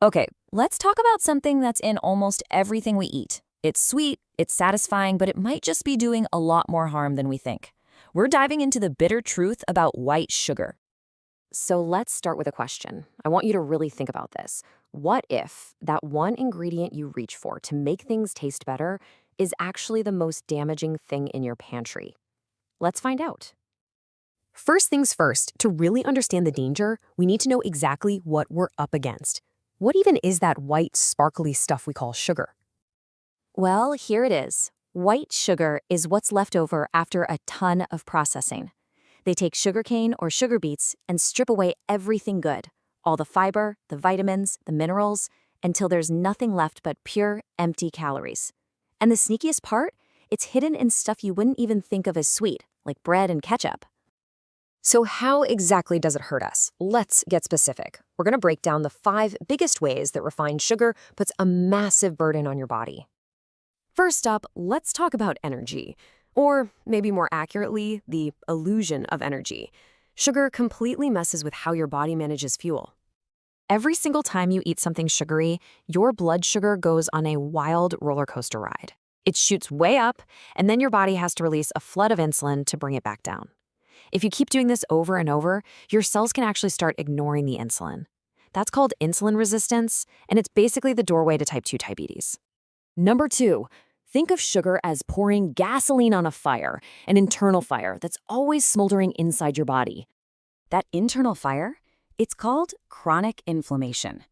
Okay, let's talk about something that's in almost everything we eat. It's sweet, it's satisfying, but it might just be doing a lot more harm than we think. We're diving into the bitter truth about white sugar. So let's start with a question. I want you to really think about this. What if that one ingredient you reach for to make things taste better is actually the most damaging thing in your pantry? Let's find out. First things first, to really understand the danger, we need to know exactly what we're up against. What even is that white, sparkly stuff we call sugar? Well, here it is. White sugar is what's left over after a ton of processing. They take sugarcane or sugar beets and strip away everything good, all the fiber, the vitamins, the minerals, until there's nothing left but pure, empty calories. And the sneakiest part? It's hidden in stuff you wouldn't even think of as sweet, like bread and ketchup. So how exactly does it hurt us? Let's get specific. We're going to break down the 5 biggest ways that refined sugar puts a massive burden on your body. First up, let's talk about energy, or maybe more accurately, the illusion of energy. Sugar completely messes with how your body manages fuel. Every single time you eat something sugary, your blood sugar goes on a wild roller coaster ride. It shoots way up, and then your body has to release a flood of insulin to bring it back down. If you keep doing this over and over, your cells can actually start ignoring the insulin. That's called insulin resistance, and it's basically the doorway to type 2 diabetes. Number 2, think of sugar as pouring gasoline on a fire, an internal fire that's always smoldering inside your body. That internal fire? It's called chronic inflammation.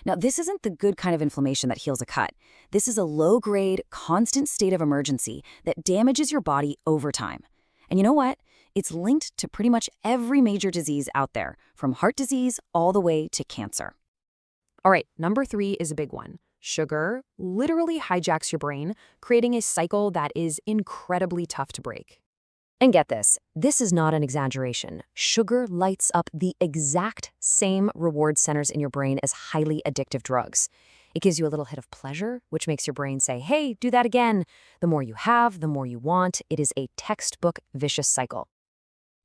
Now, this isn't the good kind of inflammation that heals a cut. This is a low-grade, constant state of emergency that damages your body over time. And you know what? It's linked to pretty much every major disease out there, from heart disease all the way to cancer. All right, number 3 is a big one. Sugar literally hijacks your brain, creating a cycle that is incredibly tough to break. And get this is not an exaggeration. Sugar lights up the exact same reward centers in your brain as highly addictive drugs. It gives you a little hit of pleasure, which makes your brain say, hey, do that again. The more you have, the more you want. It is a textbook vicious cycle.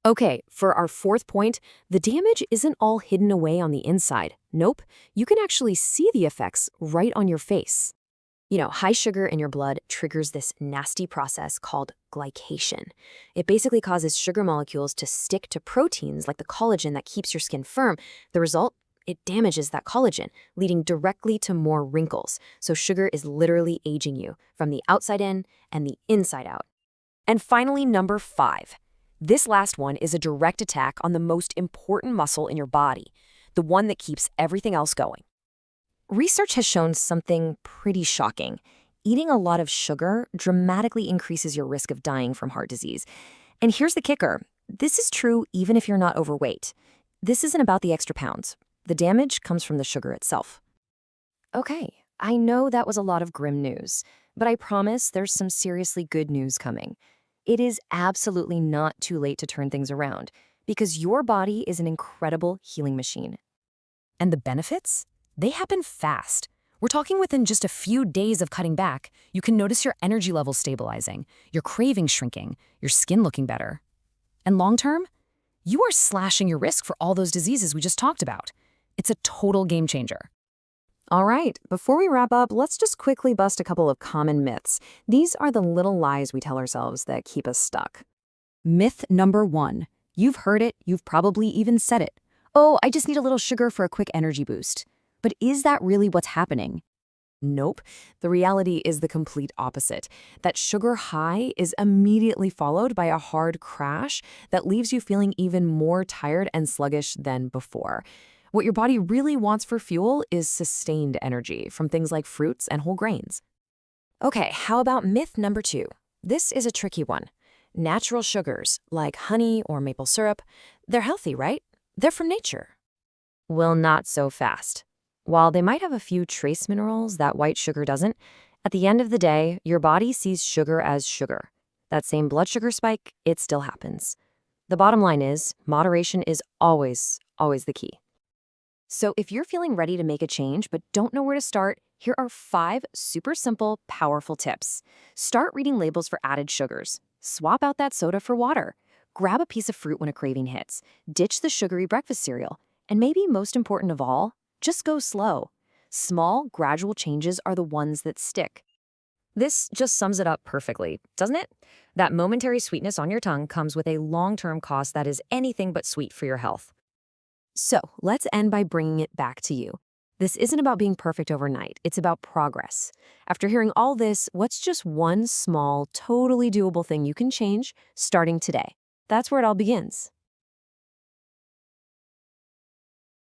Okay, for our 4th point, the damage isn't all hidden away on the inside. Nope, you can actually see the effects right on your face. High sugar in your blood triggers this nasty process called glycation. It basically causes sugar molecules to stick to proteins like the collagen that keeps your skin firm. The result? It damages that collagen, leading directly to more wrinkles. So sugar is literally aging you from the outside in and the inside out. And finally, number 5. This last one is a direct attack on the most important muscle in your body, the one that keeps everything else going. Research has shown something pretty shocking. Eating a lot of sugar dramatically increases your risk of dying from heart disease. And here's the kicker. This is true even if you're not overweight. This isn't about the extra pounds. The damage comes from the sugar itself. Okay, I know that was a lot of grim news, but I promise there's some seriously good news coming. It is absolutely not too late to turn things around, because your body is an incredible healing machine. And the benefits? They happen fast. We're talking within just a few days of cutting back, you can notice your energy levels stabilizing, your cravings shrinking, your skin looking better. And long term, you are slashing your risk for all those diseases we just talked about. It's a total game changer. All right, before we wrap up, let's just quickly bust a couple of common myths. These are the little lies we tell ourselves that keep us stuck. Myth number 1. You've heard it, you've probably even said it. Oh, I just need a little sugar for a quick energy boost. But is that really what's happening? Nope. The reality is the complete opposite. That sugar high is immediately followed by a hard crash that leaves you feeling even more tired and sluggish than before. What your body really wants for fuel is sustained energy from things like fruits and whole grains. Okay, how about myth number 2? This is a tricky one. Natural sugars, like honey or maple syrup, they're healthy, right? They're from nature. Well, not so fast. While they might have a few trace minerals that white sugar doesn't, at the end of the day, your body sees sugar as sugar. That same blood sugar spike, it still happens. The bottom line is, moderation is always the key. So if you're feeling ready to make a change but don't know where to start, here are 5 super simple, powerful tips. Start reading labels for added sugars. Swap out that soda for water. Grab a piece of fruit when a craving hits. Ditch the sugary breakfast cereal. And maybe most important of all, just go slow. Small, gradual changes are the ones that stick. This just sums it up perfectly, doesn't it? That momentary sweetness on your tongue comes with a long-term cost that is anything but sweet for your health. So, let's end by bringing it back to you. This isn't about being perfect overnight, it's about progress. After hearing all this, what's just one small, totally doable thing you can change starting today? That's where it all begins.